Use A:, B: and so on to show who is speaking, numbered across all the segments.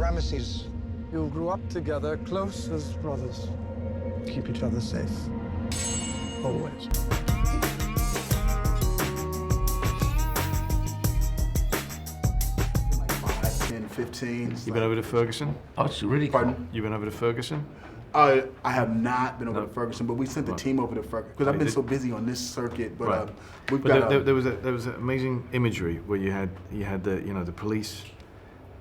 A: Ramesses.
B: You grew up together, close as brothers. Keep each other safe. Always.
C: Like 5, 10, 15.
D: You been over to Ferguson?
E: Oh, it's really cool.
C: Pardon?
D: You been over to Ferguson?
C: I have not been over
D: No.
C: to Ferguson, but we sent the
D: Right.
C: team over to Ferguson because I've been so busy on this circuit. But
D: Right.
C: we've
D: But
C: got
D: there was amazing imagery where you had the police,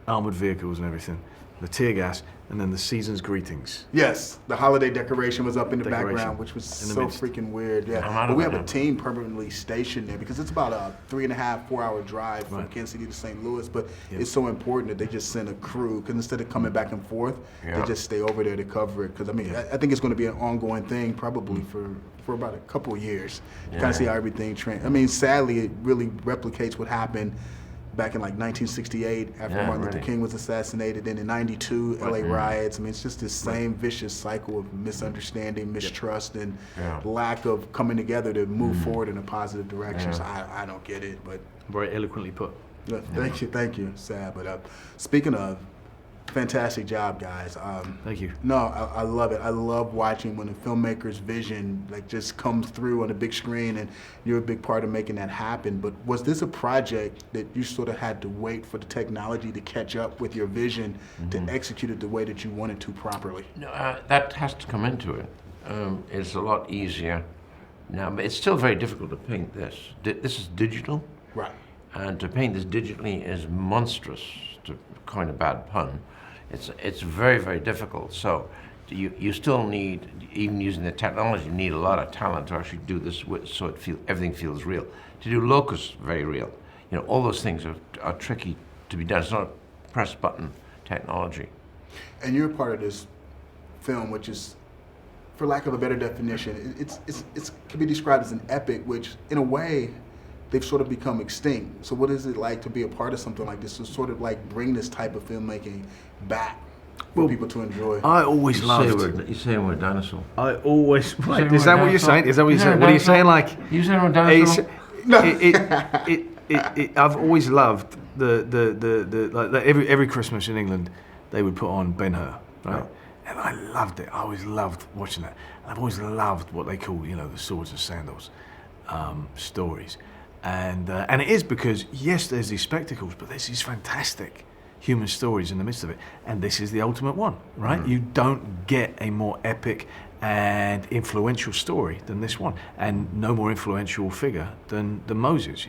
D: armored vehicles and everything, the tear gas, and then the season's greetings.
C: yes, the holiday decoration was up in the
D: Decoration.
C: background, which was
D: In the
C: so
D: midst.
C: freaking weird. Yeah,
E: I'm out
C: but
E: of
C: we
E: it
C: have a
E: now.
C: team permanently stationed there because it's about a 3.5, 4-hour drive from
D: Right.
C: Kansas City to St. Louis. But
D: Yep.
C: it's so important that they just send a crew because instead of coming back and forth,
E: Yeah.
C: they just stay over there to cover it. Because I mean, I think it's going to be an ongoing thing probably for about a couple of years. Kind
E: Yeah.
C: of see how everything trend. I mean, sadly, it really replicates what happened back in like 1968 after
E: Yeah,
C: Martin Luther
E: really.
C: King was assassinated. Then in '92, LA riots. I mean, it's just this same vicious cycle of misunderstanding, mistrust, and
E: Yeah.
C: lack of coming together to move forward in a positive direction.
E: Yeah.
C: So I don't get it, but
D: Very eloquently put.
C: thank you, Sad. But speaking of, fantastic job, guys.
D: Thank you.
C: No, I love it. I love watching when a filmmaker's vision like just comes through on the big screen, and you're a big part of making that happen. But was this a project that you sort of had to wait for the technology to catch up with your vision to execute it the way that you wanted to properly?
E: No, that has to come into it. It's a lot easier now, but it's still very difficult to paint this. This is digital,
C: Right.
E: and to paint this digitally is monstrous, to coin a bad pun. It's very, very difficult. So you still need, even using the technology, you need a lot of talent to actually do this so everything feels real. To do locus, very real. You know, all those things are tricky to be done. It's not press button technology.
C: And you're part of this film, which is, for lack of a better definition, it can be described as an epic, which in a way they've sort of become extinct. So what is it like to be a part of something like this, to sort of like bring this type of filmmaking back for people to enjoy?
D: I always
E: You
D: loved.
E: say we're a dinosaur.
D: I always. Right.
E: we're
D: Is that what you're
E: dinosaur?
D: saying? Is that what you're
E: Yeah,
D: saying? What are you
E: dinosaur.
D: saying? Like.
E: You say we're a
D: It's,
E: dinosaur?
D: I've always loved like every Christmas in England, they would put on Ben-Hur, right? And I loved it. I always loved watching that. I've always loved what they call, the swords and sandals stories, and it is because yes, there's these spectacles, but there's these fantastic human stories in the midst of it, and this is the ultimate one, right? You don't get a more epic and influential story than this one, and no more influential figure than Moses.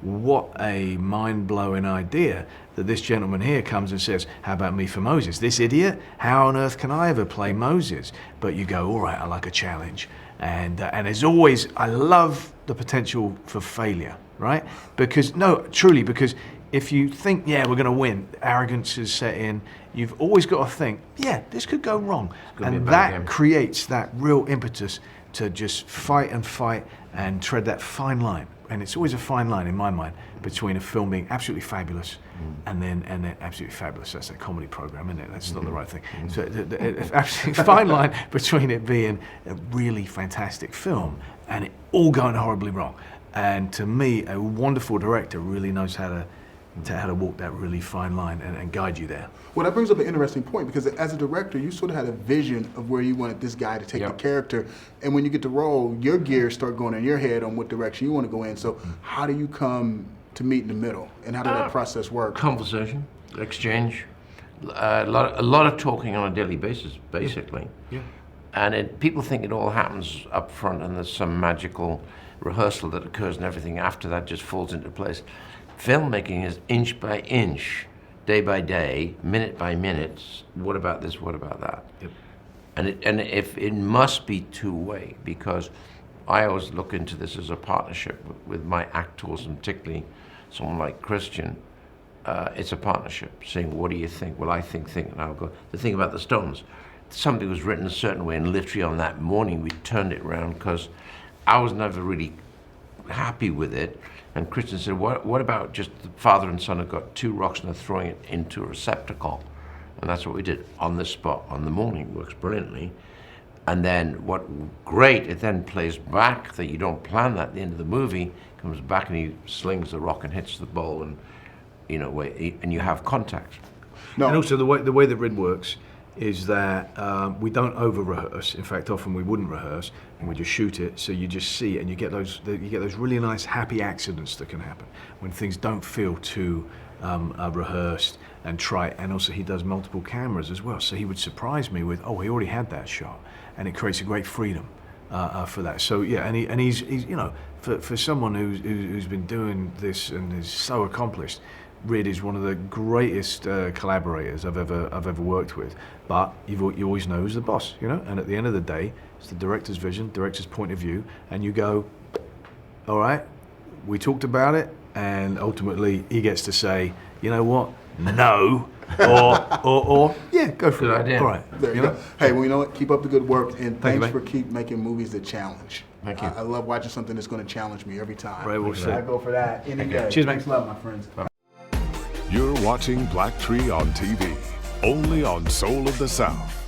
D: What a mind-blowing idea that this gentleman here comes and says, how about me for Moses? This idiot? How on earth can I ever play Moses? But you go, all right, I like a challenge. And there's always, I love the potential for failure, right? Because if you think, yeah, we're going to win, arrogance is set in, you've always got to think, yeah, this could go wrong.
E: gonna be a
D: And
E: bad
D: that
E: game.
D: creates that real impetus to just fight and tread that fine line. And it's always a fine line in my mind between a film being absolutely fabulous and then absolutely fabulous. That's a comedy program, isn't it? That's not the right thing. So the absolutely fine line between it being a really fantastic film and it all going horribly wrong. And to me, a wonderful director really knows how to walk that really fine line and guide you there.
C: Well, that brings up an interesting point because as a director, you sort of had a vision of where you wanted this guy to take the character. And when you get to role, your gears start going in your head on what direction you want to go in. So how do you come to meet in the middle? And how did that process work?
E: Conversation, exchange, a lot of talking on a daily basis, basically.
D: Yeah.
E: And people think it all happens up front and there's some magical rehearsal that occurs and everything after that just falls into place. Filmmaking is inch by inch, day by day, minute by minute. What about this? What about that?
D: Yep.
E: And if it must be two-way, because I always look into this as a partnership with my actors, and particularly someone like Christian. It's a partnership. Saying, what do you think? Well, I think, and I'll go. The thing about the Stones, something was written a certain way, and literally on that morning we turned it around because I was never really happy with it. And Christian said, what about just the father and son have got 2 rocks and they're throwing it into a receptacle? And that's what we did on the spot, on the morning. Works brilliantly. And then it then plays back that you don't plan that at the end of the movie, comes back and he slings the rock and hits the ball and, and you have contact.
C: No.
D: And also the way that Rid works is that we don't over rehearse. In fact, often we wouldn't rehearse and we just shoot it. So you just see, and you get those really nice happy accidents that can happen when things don't feel too rehearsed and trite. And also he does multiple cameras as well. So he would surprise me with, oh, he already had that shot, and it creates a great freedom for that. So yeah, and he's you know, for someone who's been doing this and is so accomplished, Rid is one of the greatest collaborators I've ever worked with. But you always know who's the boss, you know. And at the end of the day, it's the director's vision, director's point of view, and you go, all right, we talked about it, and ultimately he gets to say, you know what, no, or yeah, go for it.
E: idea.
D: All right,
C: There you go. Hey, well, you know what? Keep up the good work, and
D: Thank you,
C: thanks for
D: mate.
C: keep making movies that challenge.
E: Thank you.
C: I love watching something that's going to challenge me every time.
D: Very well
C: I
D: said.
C: go for that any day.
D: Cheers, mate.
C: Thanks a lot, my friends.
A: You're watching BLACKTREE on TV, only on Soul of the South.